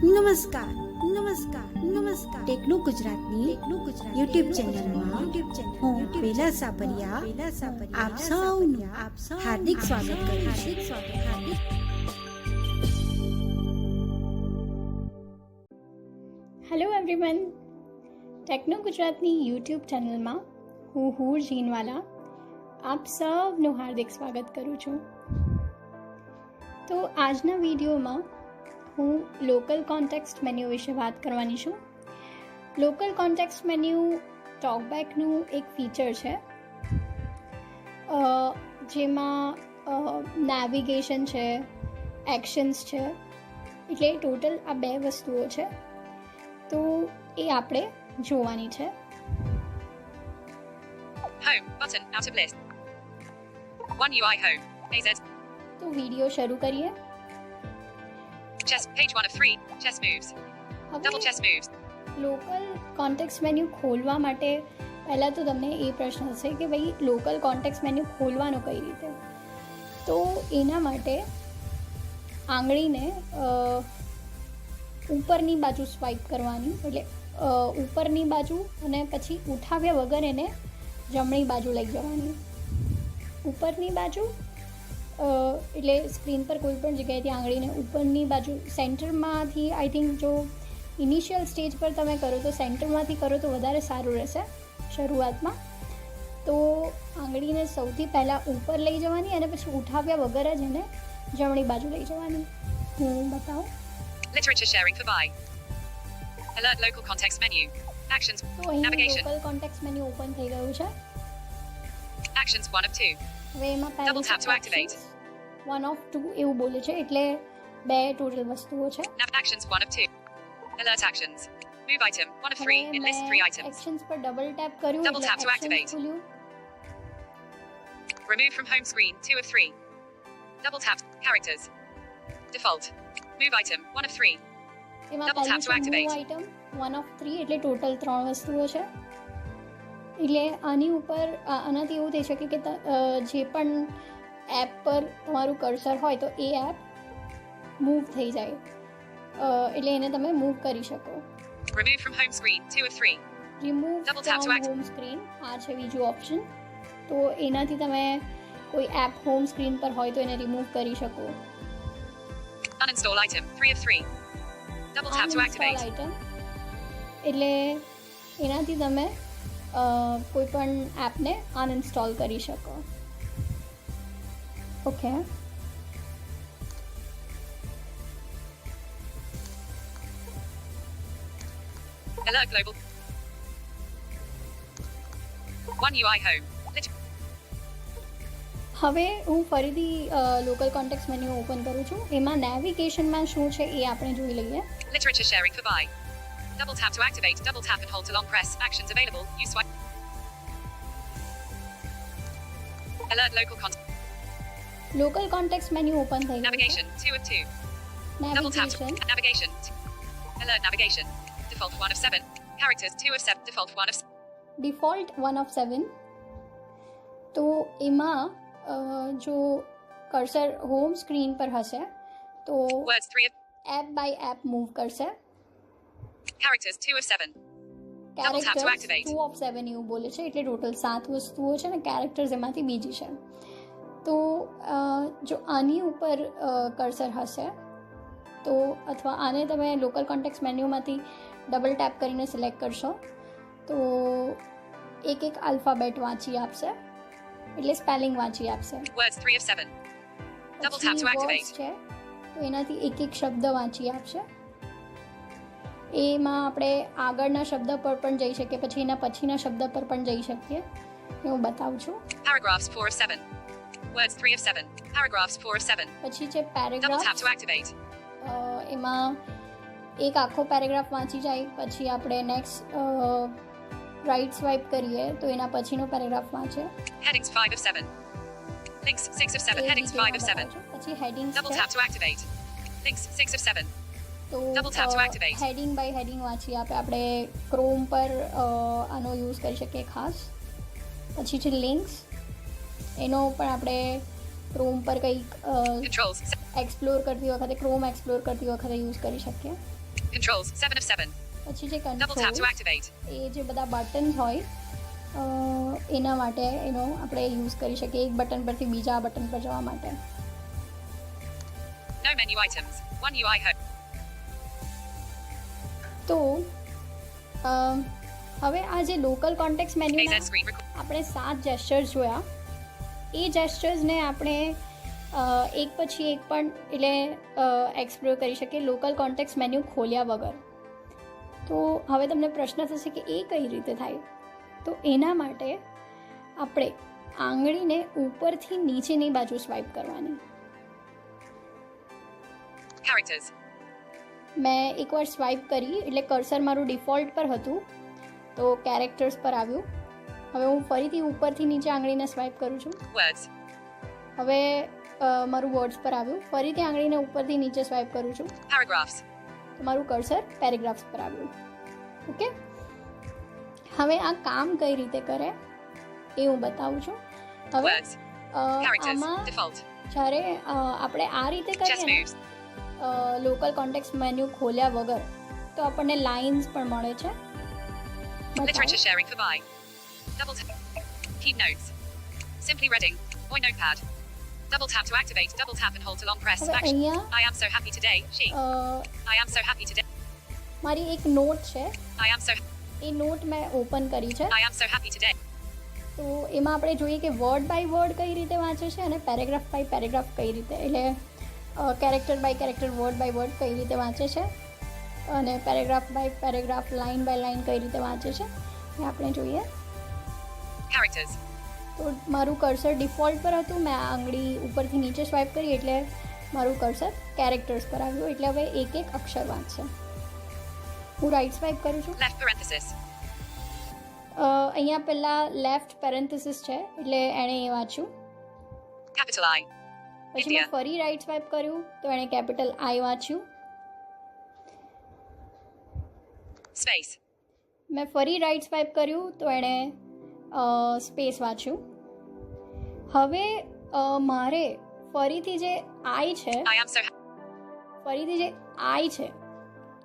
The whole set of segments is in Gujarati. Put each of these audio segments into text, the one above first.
નમસ્કાર ટેકનો ગુજરાતની યુટ્યુબ ચેનલમાં હું બેલા સાપરિયા આપ સૌનું હાર્દિક સ્વાગત કરું છું. હેલો એવરીવન, ટેકનો ગુજરાતની યુટ્યુબ ચેનલમાં હું હૂર જીનવાલા આપ સૌનું હાર્દિક સ્વાગત કરું છું. તો આજના વિડીયોમાં હું લોકલ કોન્ટેક્સ્ટ મેન્યુ વિશે વાત કરવાની છું. લોકલ કોન્ટેક્સ્ટ મેન્યુ ટોકબેકનું એક ફીચર છે જેમાં નેવિગેશન છે, એક્શન્સ છે, એટલે ટોટલ આ બે વસ્તુઓ છે. તો એ આપણે જોવાની છે. Home button out of list. One UI home. AZ. તો વિડીયો શરૂ કરીએ. Chess page 1 of 3. Chess moves. Double chess moves. Local context menu ખોલવા માટે પહેલાં તો તમને એ પ્રશ્ન હશે કે ભાઈ લોકલ કોન્ટેક્સ્ટ મેન્યુ ખોલવાનો કઈ રીતે. તો એના માટે આંગળીને ઉપરની બાજુ સ્વાઇપ કરવાની, એટલે ઉપરની બાજુ અને પછી ઉઠાવ્યા વગર એને જમણી બાજુ લઈ જવાની. ઉપરની બાજુ એટલે સ્ક્રીન પર કોઈ પણ જગ્યાએથી આંગળીને ઉપરની બાજુ સેન્ટરમાંથી, આઈ થિંક જો ઇનિશિયલ સ્ટેજ પર તમે કરો તો સેન્ટરમાંથી કરો તો વધારે સારું રહેશે શરૂઆતમાં. તો આંગળીને સૌથી પહેલાં ઉપર લઈ જવાની અને પછી ઉઠાવ્યા વગર જ એને જમણી બાજુ લઈ જવાની. હું બતાવું. Literature sharing for buy. Alert local context menu. Actions. તો અહીં Navigation. Local context menu open થઈ ગયું છે. Actions 1 of 2. હવે એમાં Double tap to activate. 1 of 2 એવું બોલે છે, એટલે બે ટોટલ વસ્તુઓ છે. Actions 1 of 2. Alert actions. Move item 1 of 3 in list 3 items. Actions પર ડબલ ટેપ કર્યું Double tap to એટલે activate. ખુલ્યું. Remove from home screen 2 of 3. Double tap characters. Default. Move item 1 of 3. એમાં Double tap પહેલું to છે activate. move item 1 of 3, એટલે ટોટલ 3 વસ્તુઓ છે. એટલે આની ઉપર આનાથી એવું થઈ શકે કે જે પણ એપ પર તમારું કર્સર હોય તો એ એપ મૂવ થઈ જાય, એટલે એને તમે મૂવ કરી શકો. Remove from home screen 2 of 3. Remove Double tap to from activate. Home screen, આ છે બીજું ઓપ્શન. તો એનાથી તમે કોઈ એપ હોમ સ્ક્રીન પર હોય તો એને રિમૂવ કરી શકો. Uninstall item 3 of 3. Double tap to Uninstall activate. item, એટલે એનાથી તમે કોઈ પણ એપને અનઇન્સ્ટોલ કરી શકો. Okay, Alert global. 1 UI home. હવે હું ફરીથી લોકલ કોન્ટેક્સ્ટ મેન્યુ ઓપન કરું છું. એમાં નેવિગેશનમાં શું છે એ આપણે જોઈ લઈએ. Literature sharing for buy. Double tap to activate. Double tap and hold to long press. Actions available. Use swipe. Alert local content. Local context menu open થઈ ગયું છે. Navigation 2 of 2. Double tap to navigation, navigation. Alert navigation. Default 1 of 7. Characters 2 of 7. Default 1 of 7. Default 1 of 7. તો એમાં જો કર્સર હોમ સ્ક્રીન પર હશે તો Words 3 of. App by app move કરશે. Characters 2 of 7. Double tap to characters activate. 2 of 7 એવું બોલે છે, એટલે ટોટલ 7 વસ્તુઓ છે ને કેરેક્ટર્સ એમાંથી બીજી છે. તો જો આની ઉપર કર્સર હશે તો, અથવા આને તમે લોકલ કોન્ટેક્સ્ટ મેન્યુમાંથી ડબલ ટેપ કરીને સિલેક્ટ કરશો તો એક આલ્ફાબેટ વાંચી આપશે, એટલે સ્પેલિંગ વાંચી આપશે. Words 3 of 7. Double tap to પછી activate. words છે તો એનાથી એક શબ્દ વાંચી આપશે. એમાં આપણે આગળના શબ્દ પર પણ જઈ શકીએ, પછી એના પછીના શબ્દ પર પણ જઈ શકીએ. હું બતાવું છું. Paragraphs 4 of 7. Words 3 of 7. Paragraphs 4 of 7. પછી છે Double tap paragraph. to activate. એમાં એક આખો પેરેગ્રાફ વાંચી જાય, પછી આપણે નેક્સ્ટ રાઇટ સ્વાઇપ કરીએ તો એના પછીનો પેરેગ્રાફ વાંચે. Headings 5 of 7. Links 6 of 7. A Headings 5 of 7. ડિટેલમાં બતાવજો. પછી હેડિંગ્સ Double છે tap to activate. Links 6 of 7. તો double tap to activate. Heading by heading વાંચી આપે. આપણે ક્રોમ પર આનો યુઝ કરી શકીએ ખાસ. પછી છે લિંક્સ, એનો પણ આપણે ક્રોમ પર કંઈક Controls. એક્સપ્લોર કરતી વખતે, ક્રોમ એક્સપ્લોર કરતી વખતે યુઝ કરી શકીએ. Controls, 7 of 7. પછી જે Double tap to control activate. એ જે બધા બટન્સ હોય એના માટે એનો આપણે યુઝ કરી શકીએ એક બટન પરથી બીજા બટન પર જવા માટે. No menu items. One UI home. તો હવે આ જે local contact AZ મેન્યુના screen record. આપણે 7 જેસ્ચર્સ જોયા એ જેસ્ચર્સને આપણે એક પછી એક પણ એટલે એક્સપ્લોર કરી શકીએ લોકલ કોન્ટેક્ટ મેન્યુ ખોલ્યા વગર. તો હવે તમને પ્રશ્ન થશે કે એ કઈ રીતે થાય? તો એના માટે આપણે આંગળીને ઉપરથી નીચેની બાજુ સ્વાઇપ કરવાની. Characters. મેં એકવાર સ્વાઇપ કરી એટલે કર્સર મારું ડિફોલ્ટ પર હતું તો કેરેક્ટર્સ પર આવ્યું. હવે હું ફરીથી ઉપરથી નીચે આંગળીને સ્વાઇપ કરું છું. Words. હવે મારું વર્ડ્સ પર આવ્યું. ફરીથી આંગળીને ઉપરથી નીચે સ્વાઇપ કરું છું Paragraphs. તો મારું કર્સર પેરેગ્રાફ્સ પર આવ્યું. ઓકે, હવે આ કામ કઈ રીતે કરે એ હું બતાવું છું. હવે Words. Characters. આમાં Default. જ્યારે આપણે આ રીતે Chess કરીએ ને moves. લોકલ કોન્ટેક્ટ મેન્યુ ખોલ્યા વગર તો આપણને લાઇન્સ પણ મળે છે. Literature sharing for buy. Double tap. Keep notes. Simply reading. Or notepad. Double tap to activate. Double tap and hold to long press. હવે Action. અહીંયા I am so happy today. She. I am so happy today. મારી એક નોટ છે I am so. એ નોટ મેં ઓપન કરી છે. I am so happy today. તો એમાં આપણે જોઈએ કે વર્ડ બાય વર્ડ કઈ રીતે વાંચે છે અને પેરેગ્રાફ બાય પેરેગ્રાફ કઈ રીતે એટલે character by character word by word કઈ રીતે વાંચે છે અને paragraph by paragraph line by line કઈ રીતે વાંચે છે એ આપણે જોઈએ. Characters. તો મારું કર્સર ડિફોલ્ટ પર હતું. મેં આ આંગળી ઉપરથી નીચે સ્વાઇપ કરી એટલે મારું કર્સર કેરેક્ટર્સ પર આવ્યું એટલે હવે એક એક અક્ષર વાંચશે. હું રાઈટ સ્વાઇપ કરું છું. Left parenthesis. અહીંયા પહેલાં લેફ્ટ પેરેન્થેસિસ છે એટલે એણે એ વાંચ્યું. Capital I. પછી India. મેં ફરી રાઈટ સ્વાઇપ કર્યું તો એણે કેપિટલ આઈ વાંચ્યું. Space. મેં ફરી રાઈટ સ્વાઇપ કર્યું તો એણે સ્પેસ વાંચ્યું. હવે મારે ફરીથી જે આઈ છે I am so. ફરીથી જે આઈ છે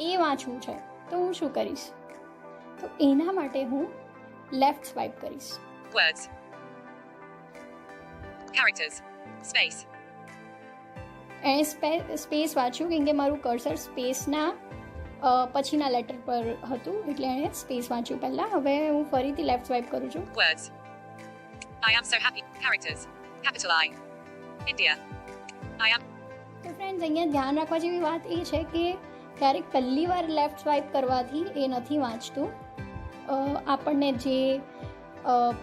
એ વાંચવું છે તો હું શું કરીશ? તો એના માટે હું લેફ્ટ સ્વાઇપ કરીશ. Words. Characters. Space. એણે સ્પેસ વાંચ્યું કેમ કે મારું કર્સર સ્પેસના પછીના લેટર પર હતું એટલે એણે સ્પેસ વાંચ્યું પહેલાં. હવે હું ફરીથી લેફ્ટ સ્વાઇપ કરું છું. Words. I am so happy. Characters. Capital I. India. I am. તો ફ્રેન્ડ્સ અહીંયા ધ્યાન રાખવા જેવી વાત એ છે કે ક્યારેક પહેલી વાર લેફ્ટ સ્વાઇપ કરવાથી એ નથી વાંચતું. આપણને જે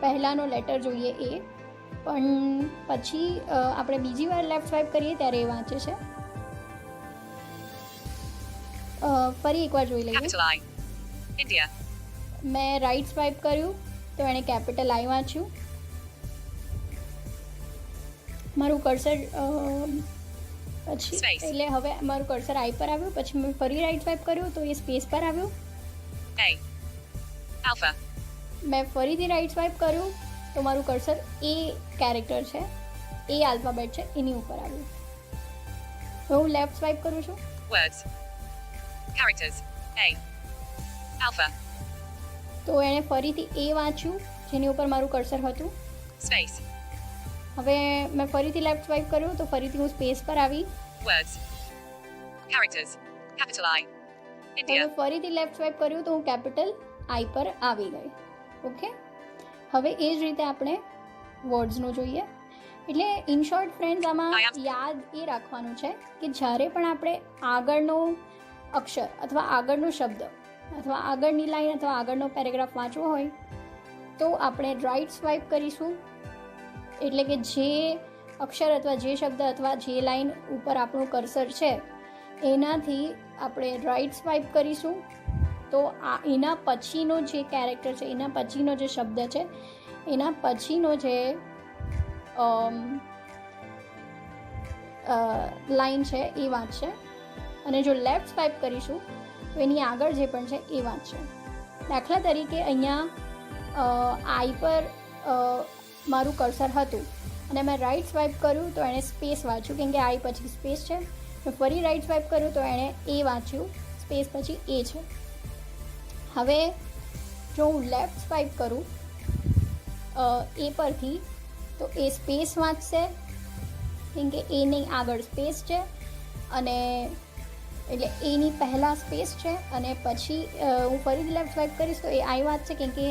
પહેલાંનો લેટર જોઈએ એ પણ પછી આપણે બીજી વાર લેફ્ટ સ્વાઇપ કરીએ ત્યારે એ વાંચે છે. ફરી એકવાર જોઈ લઈએ. Capital I. India. મેં રાઈટ સ્વાઇપ કર્યું તો એણે કેપિટલ આઈ વાંચ્યું. મારું કર્સર પછી Space. એટલે હવે મારું કર્સર આઈ પર આવ્યું. પછી મેં ફરી રાઈટ સ્વાઇપ કર્યું તો એ સ્પેસ પર આવ્યું. A. Alpha. મેં ફરીથી રાઈટ સ્વાઇપ કર્યું તો મારું કર્સર એ કેરેક્ટર છે એ આલ્ફાબેટ છે એની ઉપર આવ્યું. હવે હું લેફ્ટ સ્વાઇપ કરું છું Words. Characters. A. Alpha. તો એણે ફરીથી એ વાંચ્યું જેની ઉપર મારું કર્સર હતું. Space. હવે મેં ફરીથી લેફ્ટ સ્વાઇપ કર્યું તો ફરીથી હું સ્પેસ પર આવી. Words. Characters. Capital I. India. હવે ફરીથી લેફ્ટ સ્વાઇપ કર્યું તો હું કેપિટલ આઈ પર આવી ગઈ. ઓકે, હવે એ જ રીતે આપણે વર્ડ્સનું જોઈએ. એટલે ઇન શોર્ટ ફ્રેન્ડ્સ આમાં યાદ એ રાખવાનું છે કે જ્યારે પણ આપણે આગળનો અક્ષર અથવા આગળનો શબ્દ અથવા આગળની લાઈન અથવા આગળનો પેરેગ્રાફ વાંચવો હોય તો આપણે રાઈટ સ્વાઇપ કરીશું. એટલે કે જે અક્ષર અથવા જે શબ્દ અથવા જે લાઈન ઉપર આપણું કર્સર છે એનાથી આપણે રાઈટ સ્વાઇપ કરીશું. તો એના પછીનો જે કેરેક્ટર છે એના પછીનો જે શબ્દ છે એના પછીનો જે લાઈન છે એ વાંચશે અને જો લેફ્ટ સ્વાઇપ કરીશું તો એની આગળ જે પણ છે એ વાંચશે. દાખલા તરીકે અહીંયા આઈ પર મારું કર્સર હતું અને મેં રાઈટ સ્વાઇપ કર્યું તો એણે સ્પેસ વાંચ્યું કેમ કે આઈ પછી સ્પેસ છે. મેં ફરી રાઈટ સ્વાઇપ કર્યું તો એણે એ વાંચ્યું સ્પેસ પછી એ છે. હવે જો હું લેફ્ટ સ્વાઇપ કરું એ પરથી તો એ સ્પેસ વાંચશે, કેમ કે એની આગળ સ્પેસ છે અને એટલે એની પહેલાં સ્પેસ છે અને પછી હું ફરીથી લેફ્ટ સ્વાઇપ કરીશ તો એ આઈ વાંચશે, કેમ કે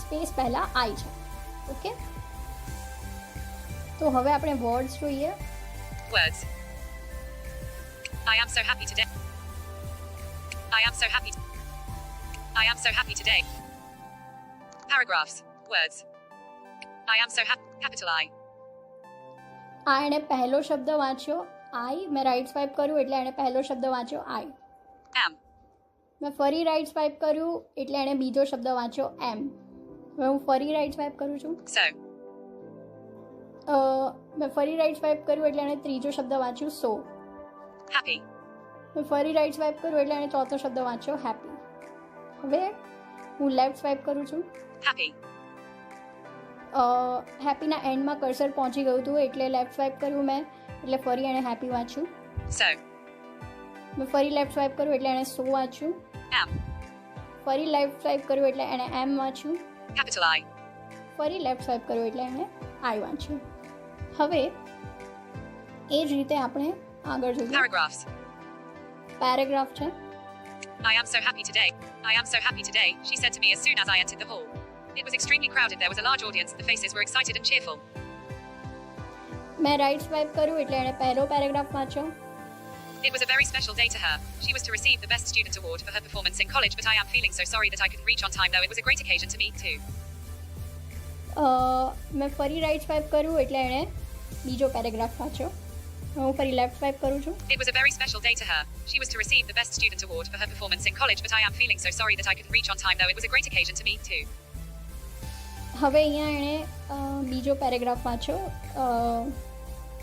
સ્પેસ પહેલાં આઈ છે. ઓકે, તો હવે આપણે વર્ડ્સ જોઈએ. Words. I am so happy today. I am so happy. I am so happy today. Paragraphs. Words. I am so happy. Capital I. આ એણે પહેલો શબ્દ વાંચ્યો આઈ, મેં રાઈટ સ્વાઇપ કર્યું એટલે એણે પહેલો શબ્દ વાંચ્યો આઈ. Am. મેં ફરી રાઈટ સ્વાઇપ કર્યું એટલે એણે બીજો શબ્દ વાંચ્યો એમ. હવે હું ફરી રાઈટ સ્વાઇપ કરું છું. So. મેં ફરી રાઈટ સ્વાઇપ કર્યું એટલે એણે ત્રીજો શબ્દ વાંચ્યું સો. Happy. મેં ફરી રાઈટ સ્વાઇપ કર્યું એટલે એણે ચોથો શબ્દ વાંચ્યો હેપી. હવે હું લેફ્ટ સ્વાઇપ કરું છું. Happy. હેપીના એન્ડમાં કર્સર પહોંચી ગયું હતું એટલે લેફ્ટ સ્વાઇપ કર્યું મેં, એટલે ફરી એણે હેપી વાંચ્યું. So. મેં ફરી લેફ્ટ સ્વાઇપ કર્યું એટલે એણે સો વાંચ્યું. Am. ફરી લેફ્ટ સ્વાઇપ કર્યું એટલે એણે એમ વાંચ્યું. Capital I. ફરી લેફ્ટ સ્વાઇપ કર્યું એટલે એણે આઈ વાંચ્યું. હવે એ જ રીતે આપણે આગળ જોઈએ. Paragraphs. પેરેગ્રાફ છે. I am so happy today. I am so happy today, she said to me as soon as I entered the hall. It was extremely crowded. There was a large audience. The faces were excited and cheerful. મેં રાઈટ સ્વાઇપ કર્યું એટલે એણે પહેલો પેરેગ્રાફ વાંચ્યો. It was a very special day to her. She was to receive the Best Student Award for her performance in college, but I am feeling so sorry that I couldn't reach on time, though it was a great occasion to me too. મેં ફરી રાઈટ સ્વાઇપ કર્યું એટલે એણે બીજો પેરેગ્રાફ વાંચ્યો. હું ફરી લેફ્ટ સ્વાઇપ કરું છું. It was a very special day to her. She was to receive the Best Student Award for her performance in college, but I am feeling so sorry that I couldn't reach on time, though it was a great occasion to me too. હવે અહીંયા એણે બીજો પેરેગ્રાફ વાંચ્યો.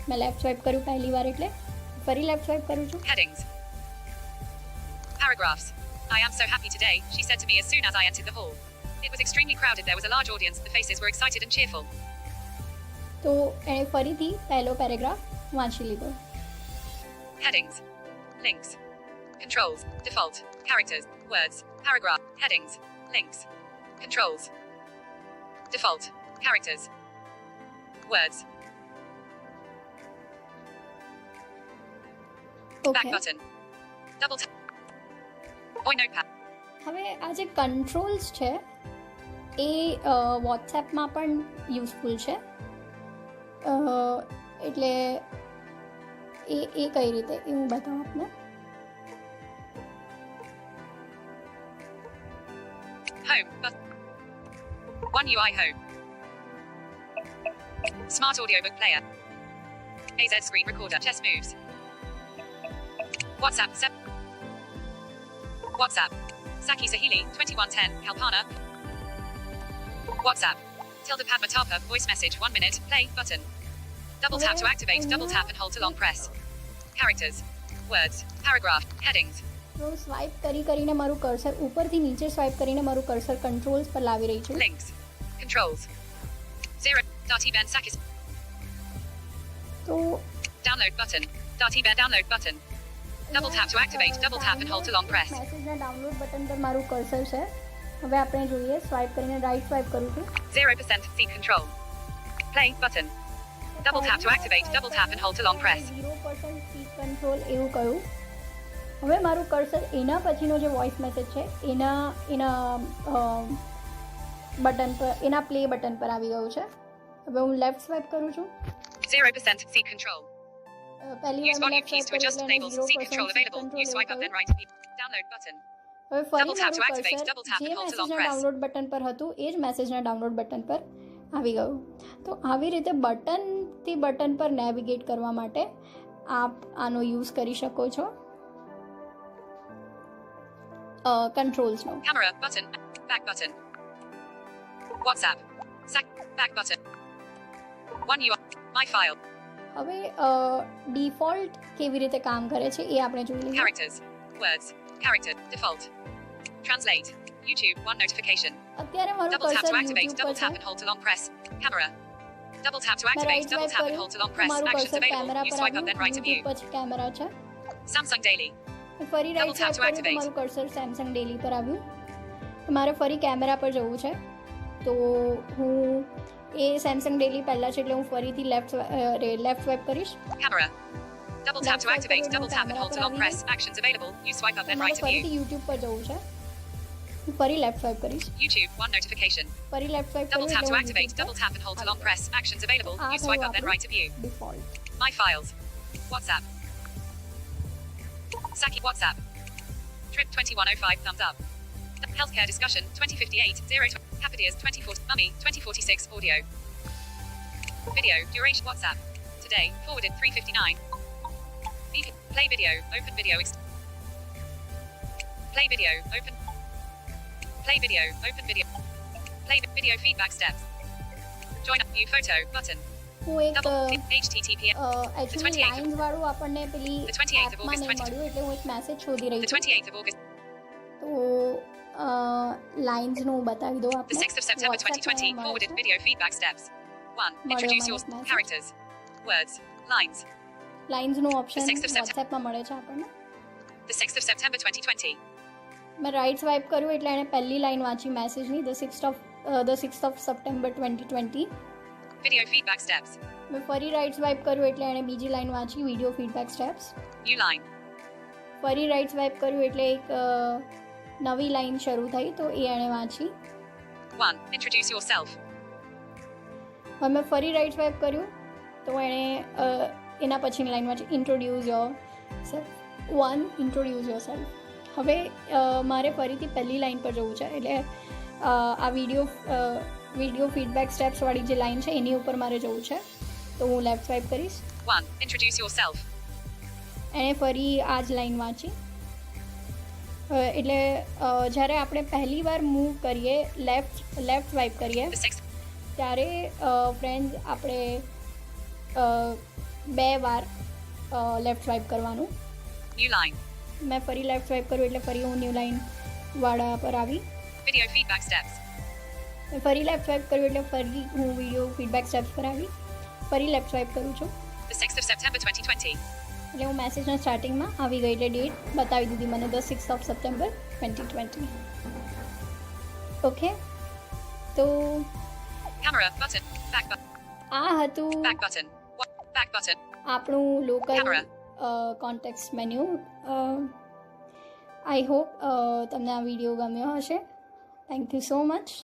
મેં લેફ્ટ સ્વાઇપ કર્યું પહેલી વાર એટલે ફરી લેફ્ટ સ્વાઇપ કરું છું. Headings. Paragraphs. I am so happy today, she said to me as soon as I entered the hall. It was extremely crowded. There was a large audience. The faces were excited and cheerful. તો એણે ફરીથી પહેલો પેરેગ્રાફ વાંચી લીધો. Headings. Links. Controls. Default. Characters. Words. Paragraph. Headings. Links. Controls. Default. Characters. Words. Back okay, button. Double tap. Or notepad. હવે આ જે કંટ્રોલ્સ છે એ વોટ્સએપમાં પણ યુઝફુલ છે. એટલે એ કઈ રીતે એ હું બતાવું આપને. Home. One UI Home. Smart audiobook player. AZ screen recorder. Chess moves. WhatsApp. WhatsApp. Saki Sahili, 2110, Kalpana. WhatsApp. Tilde Padma Tapa, voice message, 1 minute, play, button. Double tap to activate, double tap and hold to long press. Characters. Words. Paragraph. Headings. હું સ્વાઇપ કરીને મારું કર્સર ઉપરથી નીચે સ્વાઇપ કરીને મારું કર્સર કંટ્રોલ્સ પર લાવી રહી છું. Links. Controls. 0. Darty Ben Sakis. તો Download button. Darty Ben download button. Double tap to activate, double tap and hold to long press. મેસેજના ડાઉનલોડ બટન પર મારું કર્સર છે. હવે આપણે જોઈએ, સ્વાઇપ કરીને રાઈટ સ્વાઇપ કરું છું. 0% seat control. Play button. Double tap to activate, double tap and hold to long press. 0% speed control એવું કહ્યું. હવે મારું કર્સર એના પછીનો જે વોઇસ મેસેજ છે એના બટન પર, એના પ્લે બટન પર આવી ગયું છે. હવે હું લેફ્ટ સ્વાઇપ કરું છું. 0% seat control. પહેલી Use વાર volume left keys swipe to adjust કર્યું labels. Seat control available. You swipe up then right. Download button. હવે ફરી Double tap to મારું activate, કર્સર double tap જે and hold to long મેસેજના press. Download button પર હતું એ જ મેસેજના ડાઉનલોડ બટન પર આવી ગયું. તો આવી રીતે બટનથી બટન પર નેવિગેટ કરવા માટે આપ આનો યુઝ કરી શકો છો કંટ્રોલ્સનો. Camera button. Back button. WhatsApp. Back button. One UI. My file. હવે ડિફોલ્ટ કેવી રીતે કામ કરે છે એ આપણે જોઈ લઈએ. Characters. Words. Character. Default. Translate. YouTube. One notification. અત્યારે મારું Double tap cursor to activate, YouTube double પર tap છે. and hold to long press. Camera. Double tap to મેં activate, right double swipe tap and hold to long કર્યું, press. મારું Actions cursor available. Camera You પર swipe up આવ્યું. then right of YouTube view. પછી કેમેરા છે. Samsung Daily. ફરી Double right tap swipe to કરું તો activate. મારું કર્સર સેમસંગ ડેલી પર આવ્યું. મારે ફરી કેમેરા પર જવું છે, તો હું એ સેમસંગ ડેલી પહેલાં છે એટલે હું ફરીથી લેફ્ટ સ્વાઇપ કરીશ. Camera. Double tap Left to swipe activate. करो, Double तो tap and camera hold to पर long આવી press. ગઈ. Actions available. You swipe up then મારે right of view. ફરીથી યુટ્યુબ પર જવું છે, હું ફરી લેફ્ટ સ્વાઇપ કરીશ. YouTube. One notification. ફરી લેફ્ટ સ્વાઇપ Double કરું tap to એટલે activate. Double tap and hold to long press. Actions available. આ You swipe થયું up then આપણું right of view. Default. My files. WhatsApp. Saki WhatsApp. Trip 2105 thumbs up. Healthcare discussion 2058 0 Capadias 24 Mummy 2046 audio. Video duration WhatsApp. Today forwarded 359. Play video. Open video. Play video. Open. Play video. Open video. Play video feedback steps. Join up new photo button. હું એક Double click HTTPS. Actually lines વાળું આપણને પેલી The 28th of એપમાં August નહીં મળ્યું, એટલે હું એક મેસેજ શોધી રહી The છું. 28th of August. તો લાઇન્સનું બતાવી દો The આપણે. 6th of September 2020 forwarded video feedback steps. 1. Introduce your message. characters. Words. Lines. લાઇન્સનું ઓપ્શન 6th of September. વોટ્સએપમાં મળે છે આપણને. The 6th of September 2020. મેં રાઈટ સ્વાઇપ કર્યું એટલે એણે પહેલી લાઈન વાંચી મેસેજની, the 6th of September 2020. Video feedback steps. મેં ફરી રાઈટ સ્વાઇપ કર્યું એટલે એણે બીજી લાઈન વાંચી, video feedback steps. New line. ફરી રાઈટ સ્વાઇપ કર્યું એટલે એક નવી લાઈન શરૂ થઈ, તો એ એણે વાંચી. 1. Introduce yourself. હવે મેં ફરી રાઈટ સ્વાઇપ કર્યું તો એણે એના પછીની લાઈન વાંચી, introduce your self. 1. Introduce your self. હવે મારે ફરીથી પહેલી લાઈન પર જવું છે, એટલે આ વિડીયો ફીડબેક સ્ટેપ્સવાળી જે લાઈન છે એની ઉપર મારે જવું છે, તો હું લેફ્ટ સ્વાઇપ કરીશ. 1. Introduce yourself. એણે ફરી આ જ લાઈન વાંચી. એટલે જ્યારે આપણે પહેલી વાર મૂવ કરીએ, લેફ્ટ સ્વાઇપ કરીએ, The 6th. ત્યારે ફ્રેન્ડ્સ આપણે 2 વાર લેફ્ટ સ્વાઇપ કરવાનું. New line. મેં ફરી લેફ્ટ સ્વાઇપ કર્યું એટલે ફરી હું ન્યૂ લાઈન વાળા પર આવી. Video feedback steps. મેં ફરી લેફ્ટ સ્વાઇપ કર્યું એટલે ફરી હું વિડીયો ફીડબેક સ્ટેપ્સ પર આવી. ફરી લેફ્ટ સ્વાઇપ કરું છું The 6th of September 2020. એટલે હું મેસેજના સ્ટાર્ટિંગમાં આવી ગઈ, એટલે ડેટ બતાવી દીધી મને, the 6th of September 2020. Okay, તો Camera button. Back button. આ હતું Back button. Back button. આપણું local Camera. Contact menu. I hope તમને આ વિડીયો ગમ્યો હશે. Thank you so much.